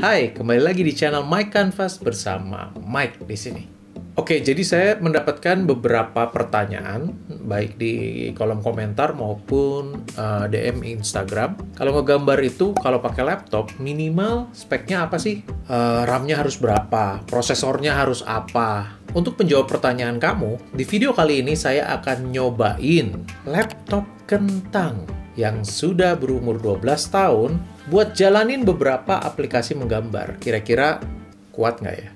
Hai, kembali lagi di channel Mike Canvas bersama Mike di sini. Oke, jadi saya mendapatkan beberapa pertanyaan baik di kolom komentar maupun DM Instagram. Kalau ngegambar itu, kalau pakai laptop, minimal speknya apa sih? RAM-nya harus berapa? Prosesornya harus apa? Untuk menjawab pertanyaan kamu, di video kali ini saya akan nyobain laptop kentang yang sudah berumur 12 tahun buat jalanin beberapa aplikasi menggambar. Kira-kira kuat nggak ya?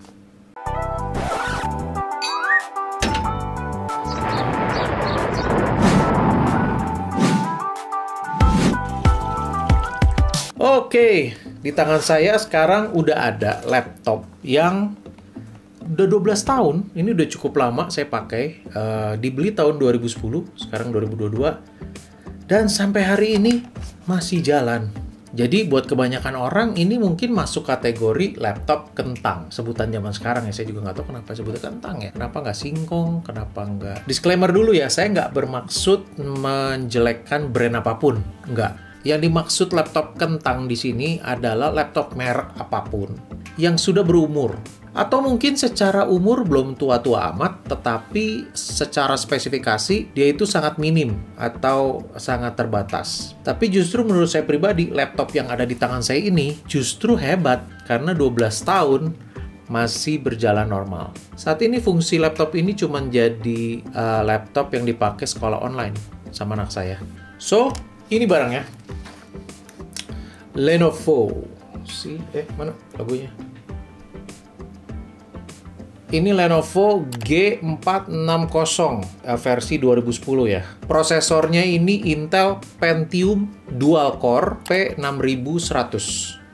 Oke, di tangan saya sekarang udah ada laptop yang udah 12 tahun. Ini udah cukup lama saya pakai. Dibeli tahun 2010, sekarang 2022. Dan sampai hari ini masih jalan. Jadi buat kebanyakan orang ini mungkin masuk kategori laptop kentang. Sebutan zaman sekarang ya, saya juga nggak tahu kenapa sebutnya kentang ya. Kenapa nggak singkong, kenapa nggak... Disclaimer dulu ya, saya nggak bermaksud menjelekkan brand apapun. Nggak. Yang dimaksud laptop kentang di sini adalah laptop merek apapun yang sudah berumur. Atau mungkin secara umur belum tua-tua amat, tetapi secara spesifikasi dia itu sangat minim atau sangat terbatas. Tapi justru menurut saya pribadi, laptop yang ada di tangan saya ini justru hebat karena 12 tahun masih berjalan normal. Saat ini fungsi laptop ini cuma jadi laptop yang dipakai sekolah online sama anak saya. So, ini barangnya. Lenovo. Mana logonya? Ini Lenovo G460 versi 2010 ya. Prosesornya ini Intel Pentium Dual Core P6100.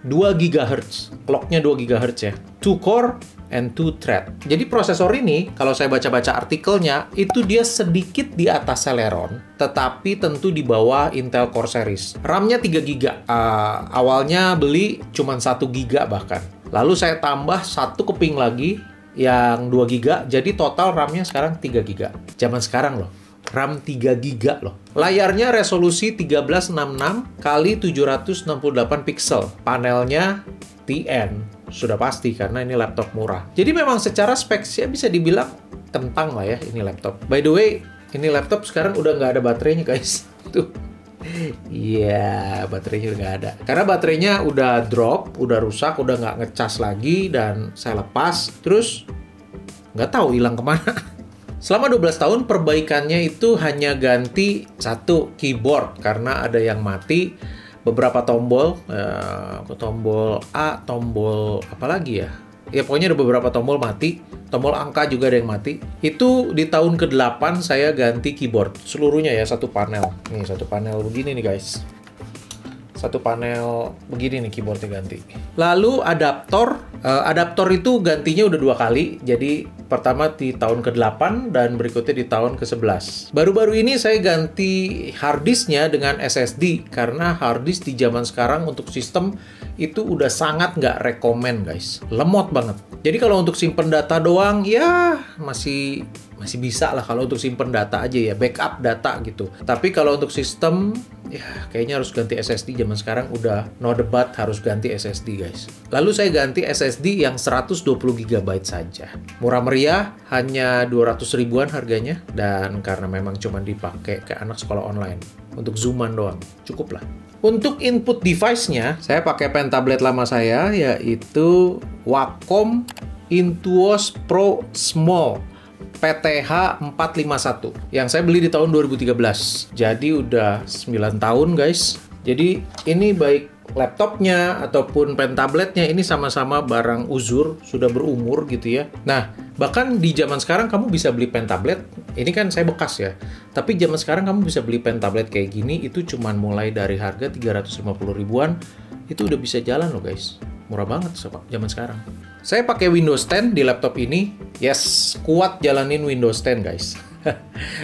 2 GHz. Clocknya 2 GHz ya. 2 core and 2 thread. Jadi prosesor ini, kalau saya baca-baca artikelnya, itu dia sedikit di atas Celeron, tetapi tentu di bawah Intel Core series. RAM-nya 3 GB. Awalnya beli cuma 1 GB bahkan. Lalu saya tambah satu keping lagi, yang 2 GB, jadi total RAM-nya sekarang 3 GB. Zaman sekarang loh, RAM 3 GB loh. Layarnya resolusi 1366 x 768 pixel. Panelnya TN, sudah pasti karena ini laptop murah. Jadi memang secara speknya bisa dibilang kentang lah ya ini laptop. By the way, ini laptop sekarang udah nggak ada baterainya guys. Tuh. Iya, baterainya udah nggak ada. Karena baterainya udah drop, udah rusak, udah nggak ngecas lagi, dan saya lepas, terus nggak tahu hilang kemana. Selama 12 tahun, perbaikannya itu hanya ganti satu keyboard, karena ada yang mati, beberapa tombol, tombol A, tombol apa lagi ya? Ya pokoknya ada beberapa tombol mati, tombol angka juga ada yang mati. Itu di tahun ke-8 saya ganti keyboard seluruhnya ya, satu panel. Nih satu panel begini nih guys. Satu panel begini nih keyboardnya ganti. Lalu adaptor, adaptor itu gantinya udah 2 kali. Jadi pertama di tahun ke-8 dan berikutnya di tahun ke-11. Baru-baru ini saya ganti harddisknya dengan SSD karena harddisk di zaman sekarang untuk sistem itu udah sangat nggak rekomen guys. Lemot banget. Jadi kalau untuk simpen data doang ya masih bisa lah kalau untuk simpen data aja ya, backup data gitu. Tapi kalau untuk sistem ya kayaknya harus ganti SSD. Zaman sekarang udah no debat harus ganti SSD guys. Lalu saya ganti SSD yang 120 GB saja. Murah meriah, hanya 200 ribuan harganya, dan karena memang cuma dipakai ke anak sekolah online untuk zooman doang, cukup lah. Untuk input device-nya, saya pakai pen tablet lama saya, yaitu Wacom Intuos Pro Small PTH 451 yang saya beli di tahun 2013. Jadi udah 9 tahun guys. Jadi ini baik laptopnya ataupun pen tabletnya ini sama-sama barang uzur, sudah berumur gitu ya. Nah, bahkan di zaman sekarang kamu bisa beli pen tablet, ini kan saya bekas ya, tapi zaman sekarang kamu bisa beli pen tablet kayak gini, itu cuman mulai dari harga 350 ribuan, itu udah bisa jalan loh guys. Murah banget zaman sekarang. Saya pakai Windows 10 di laptop ini, yes, kuat jalanin Windows 10 guys.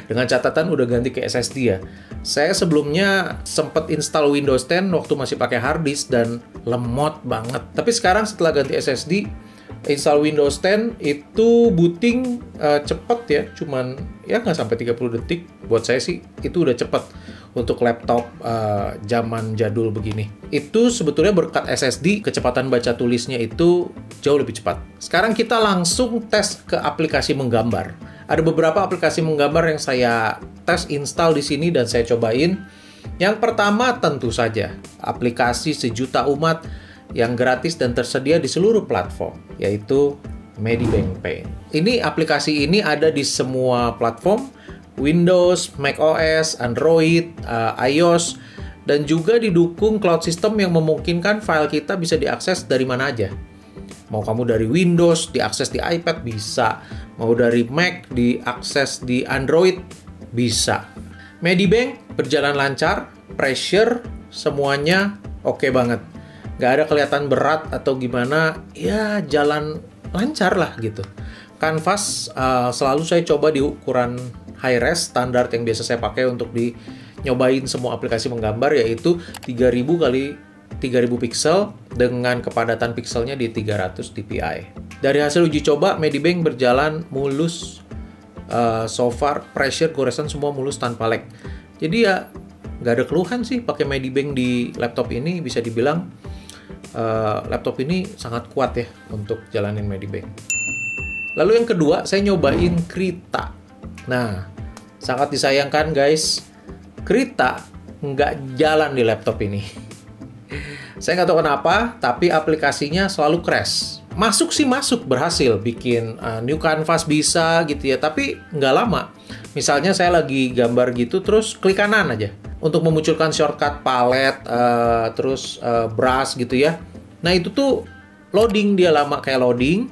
Dengan catatan udah ganti ke SSD ya. Saya sebelumnya sempat install Windows 10 waktu masih pakai hard disk dan lemot banget. Tapi sekarang setelah ganti SSD, install Windows 10 itu booting cepet ya, cuman ya nggak sampai 30 detik. Buat saya sih itu udah cepet. untuk laptop zaman jadul begini. Itu sebetulnya berkat SSD, kecepatan baca tulisnya itu jauh lebih cepat. Sekarang kita langsung tes ke aplikasi menggambar. Ada beberapa aplikasi menggambar yang saya tes install di sini dan saya cobain. Yang pertama tentu saja aplikasi sejuta umat yang gratis dan tersedia di seluruh platform, yaitu Medibank Paint. Ini aplikasi ini ada di semua platform, Windows, macOS, Android, iOS, dan juga didukung cloud system yang memungkinkan file kita bisa diakses dari mana aja. Mau kamu dari Windows, diakses di iPad, bisa. Mau dari Mac, diakses di Android, bisa. Medibank berjalan lancar, pressure, semuanya oke banget. Nggak ada kelihatan berat atau gimana, ya jalan lancar lah gitu. Canvas selalu saya coba di ukuran high res, standar yang biasa saya pakai untuk nyobain semua aplikasi menggambar, yaitu 3000 kali 3000 pixel dengan kepadatan pixelnya di 300 dpi. Dari hasil uji coba, Medibank berjalan mulus, so far pressure, goresan semua mulus tanpa lag. Jadi ya nggak ada keluhan sih pakai Medibank di laptop ini. Bisa dibilang laptop ini sangat kuat ya untuk jalanin Medibank. Lalu yang kedua, saya nyobain Krita. Nah, sangat disayangkan guys, Krita nggak jalan di laptop ini. Saya nggak tahu kenapa, tapi aplikasinya selalu crash. Masuk sih masuk, berhasil bikin new canvas bisa gitu ya, tapi nggak lama. Misalnya saya lagi gambar gitu, terus klik kanan aja untuk memunculkan shortcut palette, terus brush gitu ya. Nah itu tuh loading, dia lama kayak loading,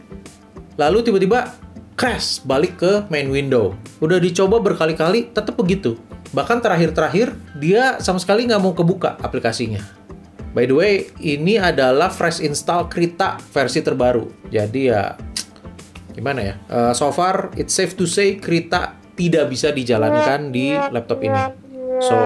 lalu tiba-tiba crash balik ke main window. Udah dicoba berkali-kali, tetap begitu. Bahkan terakhir-terakhir dia sama sekali nggak mau kebuka aplikasinya. By the way, ini adalah fresh install Krita versi terbaru. Jadi ya, gimana ya? So far, it's safe to say Krita tidak bisa dijalankan di laptop ini. So,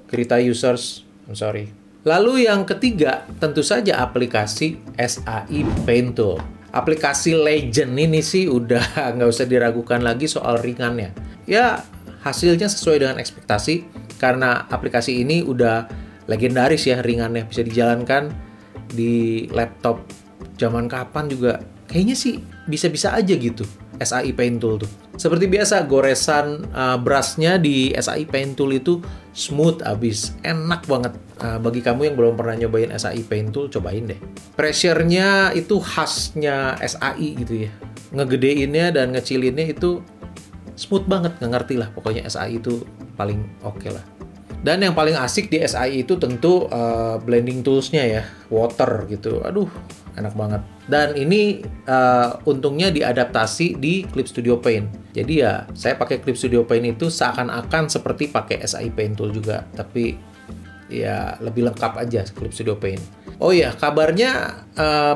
Krita users, I'm sorry. Lalu yang ketiga, tentu saja aplikasi SAI Paint Tool. Aplikasi legend ini sih udah nggak usah diragukan lagi soal ringannya. Ya, hasilnya sesuai dengan ekspektasi, karena aplikasi ini udah legendaris ya, ringannya, bisa dijalankan di laptop zaman kapan juga. Kayaknya sih bisa-bisa aja gitu SAI Paint Tool tuh. Seperti biasa, goresan brushnya di SAI Paint Tool itu smooth abis, enak banget. Bagi kamu yang belum pernah nyobain SAI Paint Tool, cobain deh. Pressure-nya itu khasnya SAI gitu ya. Ngegedeinnya dan ngecilinnya itu smooth banget, nggak ngerti lah. Pokoknya SAI itu paling oke lah. Dan yang paling asik di SAI itu tentu blending tools-nya ya, water gitu. Aduh, enak banget. Dan ini untungnya diadaptasi di Clip Studio Paint. Jadi ya, saya pakai Clip Studio Paint itu seakan-akan seperti pakai SAI Paint Tool juga. Tapi ya lebih lengkap aja Clip Studio Paint. Oh iya, kabarnya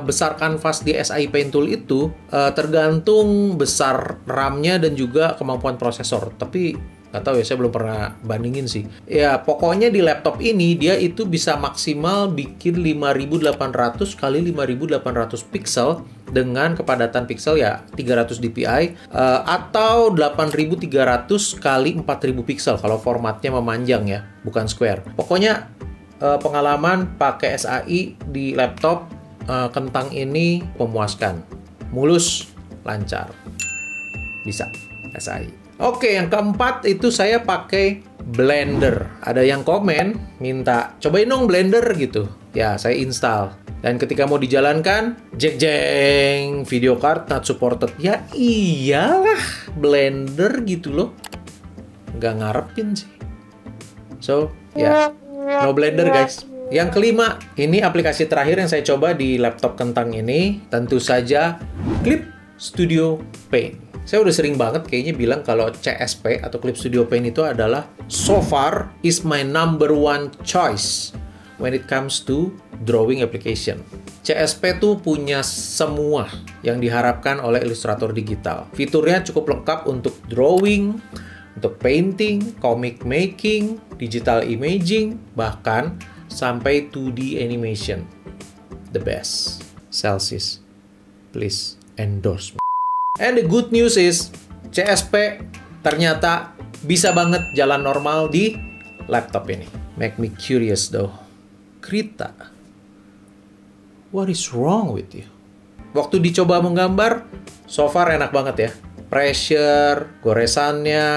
besar kanvas di SAI Paint Tool itu tergantung besar RAM-nya dan juga kemampuan prosesor. Tapi nggak tahu ya, saya belum pernah bandingin sih. Ya, pokoknya di laptop ini dia itu bisa maksimal bikin 5800 kali 5800 pixel dengan kepadatan pixel ya 300 dpi atau 8300 kali 4000 pixel kalau formatnya memanjang ya, bukan square. Pokoknya pengalaman pakai SAI di laptop kentang ini memuaskan. Mulus, lancar. Bisa SAI. Oke, yang keempat itu saya pakai Blender. Ada yang komen minta cobain dong Blender gitu. Ya, saya install. Dan ketika mau dijalankan, jeng video card not supported. Ya iyalah, Blender gitu loh. Nggak ngarepin sih. So, ya, no Blender guys. Yang kelima, ini aplikasi terakhir yang saya coba di laptop kentang ini. Tentu saja Clip Studio Paint. Saya udah sering banget kayaknya bilang kalau CSP atau Clip Studio Paint itu adalah so far is my number one choice when it comes to drawing application. CSP tuh punya semua yang diharapkan oleh ilustrator digital. Fiturnya cukup lengkap untuk drawing, untuk painting, comic making, digital imaging, bahkan sampai 2D animation. The best. Celsius, please endorse me. And the good news is, CSP ternyata bisa banget jalan normal di laptop ini. Make me curious though. Krita, what is wrong with you? Waktu dicoba menggambar, so far enak banget ya. Pressure, goresannya,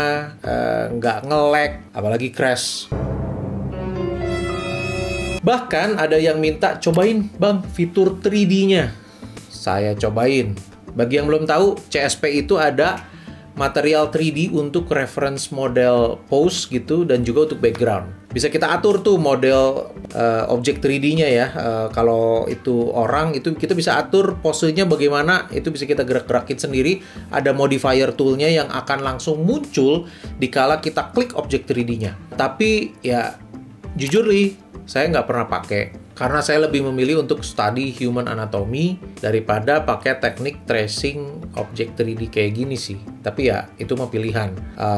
nggak nge-lag, apalagi crash. Bahkan ada yang minta cobain bang fitur 3D-nya. Saya cobain. Bagi yang belum tahu, CSP itu ada material 3D untuk reference model pose gitu dan juga untuk background. Bisa kita atur tuh model objek 3D-nya ya. Kalau itu orang itu kita bisa atur posenya bagaimana, itu bisa kita gerak-gerakin sendiri. Ada modifier tool-nya yang akan langsung muncul dikala kita klik objek 3D-nya. Tapi ya jujur nih, saya nggak pernah pakai. Karena saya lebih memilih untuk study human anatomy daripada pakai teknik tracing objek 3D kayak gini sih. Tapi ya, itu mah pilihan.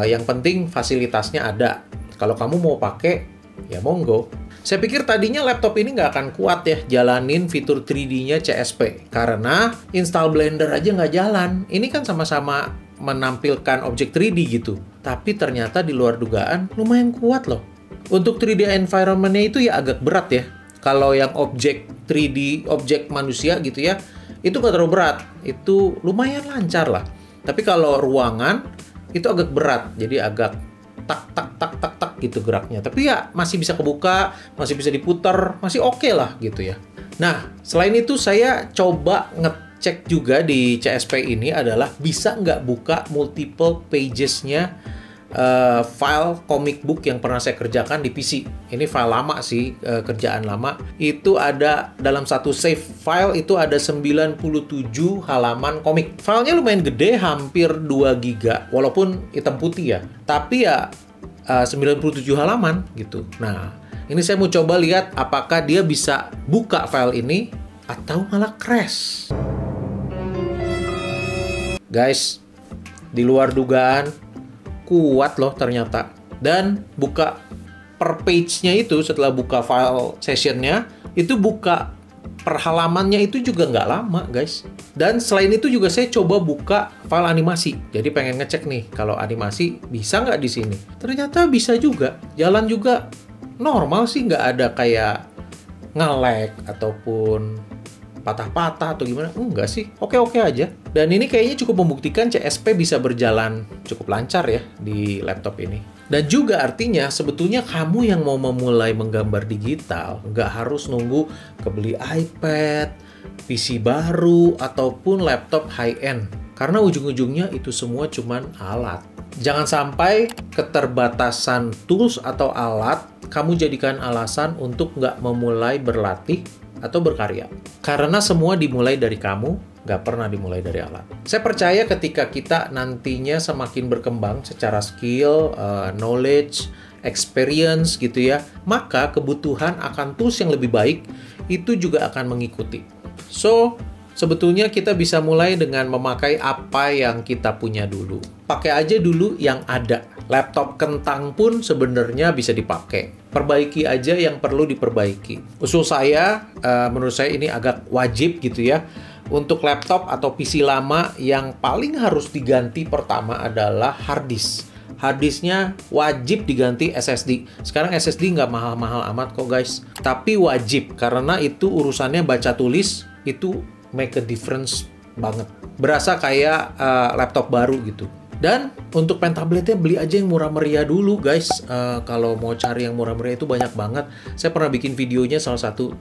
Yang penting fasilitasnya ada. Kalau kamu mau pakai, ya monggo. Saya pikir tadinya laptop ini nggak akan kuat ya jalanin fitur 3D-nya CSP. Karena install Blender aja nggak jalan. Ini kan sama-sama menampilkan objek 3D gitu. Tapi ternyata di luar dugaan lumayan kuat loh. Untuk 3D environment-nya itu ya agak berat ya. Kalau yang objek 3D, objek manusia gitu ya, itu nggak terlalu berat. Itu lumayan lancar lah. Tapi kalau ruangan, itu agak berat. Jadi agak tak gitu geraknya. Tapi ya masih bisa kebuka, masih bisa diputar, masih oke lah gitu ya. Nah, selain itu saya coba ngecek juga di CSP ini adalah bisa nggak buka multiple pages-nya file comic book yang pernah saya kerjakan di PC. Ini file lama sih, kerjaan lama. Itu ada dalam satu save file itu ada 97 halaman komik. Filenya lumayan gede, hampir 2 GB, walaupun hitam putih ya. Tapi ya 97 halaman gitu. Nah, ini saya mau coba lihat apakah dia bisa buka file ini atau malah crash. Guys, di luar dugaan kuat loh ternyata. Dan buka per page-nya itu setelah buka file session-nya, itu buka per halamannya itu juga nggak lama guys. Dan selain itu juga saya coba buka file animasi. Jadi pengen ngecek nih kalau animasi bisa nggak di sini. Ternyata bisa juga. Jalan juga normal sih, nggak ada kayak nge-lag ataupun patah-patah atau gimana. Enggak sih, oke-oke aja. Dan ini kayaknya cukup membuktikan CSP bisa berjalan cukup lancar ya di laptop ini. Dan juga artinya sebetulnya kamu yang mau memulai menggambar digital nggak harus nunggu kebeli iPad, PC baru, ataupun laptop high-end. Karena ujung-ujungnya itu semua cuman alat. Jangan sampai keterbatasan tools atau alat kamu jadikan alasan untuk nggak memulai berlatih atau berkarya. Karena semua dimulai dari kamu, nggak pernah dimulai dari alat. Saya percaya ketika kita nantinya semakin berkembang secara skill, knowledge, experience gitu ya, maka kebutuhan akan tools yang lebih baik itu juga akan mengikuti. So, sebetulnya kita bisa mulai dengan memakai apa yang kita punya dulu. Pakai aja dulu yang ada. Laptop kentang pun sebenarnya bisa dipakai. Perbaiki aja yang perlu diperbaiki. Usul saya, menurut saya ini agak wajib gitu ya. Untuk laptop atau PC lama yang paling harus diganti pertama adalah hard disk. Hard disknya wajib diganti SSD. Sekarang SSD nggak mahal-mahal amat kok guys. Tapi wajib, karena itu urusannya baca tulis, itu make a difference banget. Berasa kayak laptop baru gitu. Dan untuk pen tabletnya beli aja yang murah meriah dulu guys. Kalau mau cari yang murah meriah itu banyak banget. Saya pernah bikin videonya salah satu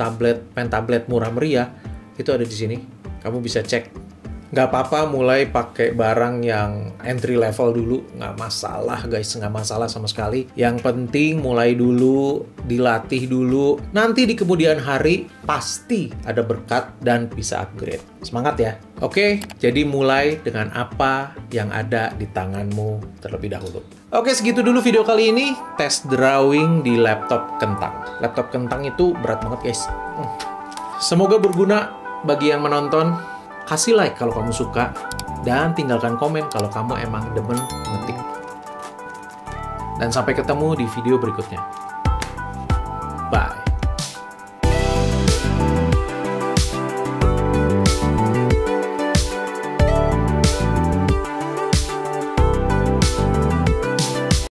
pen tablet murah meriah. Itu ada di sini. Kamu bisa cek. Nggak apa-apa mulai pakai barang yang entry level dulu. Nggak masalah guys, nggak masalah sama sekali. Yang penting mulai dulu, dilatih dulu. Nanti di kemudian hari pasti ada berkat dan bisa upgrade. Semangat ya! Oke, jadi mulai dengan apa yang ada di tanganmu terlebih dahulu. Oke, segitu dulu video kali ini. Test drawing di laptop kentang. Laptop kentang itu berat banget guys. Semoga berguna bagi yang menonton. Kasih like kalau kamu suka, dan tinggalkan komen kalau kamu emang demen ngetik. Dan sampai ketemu di video berikutnya. Bye.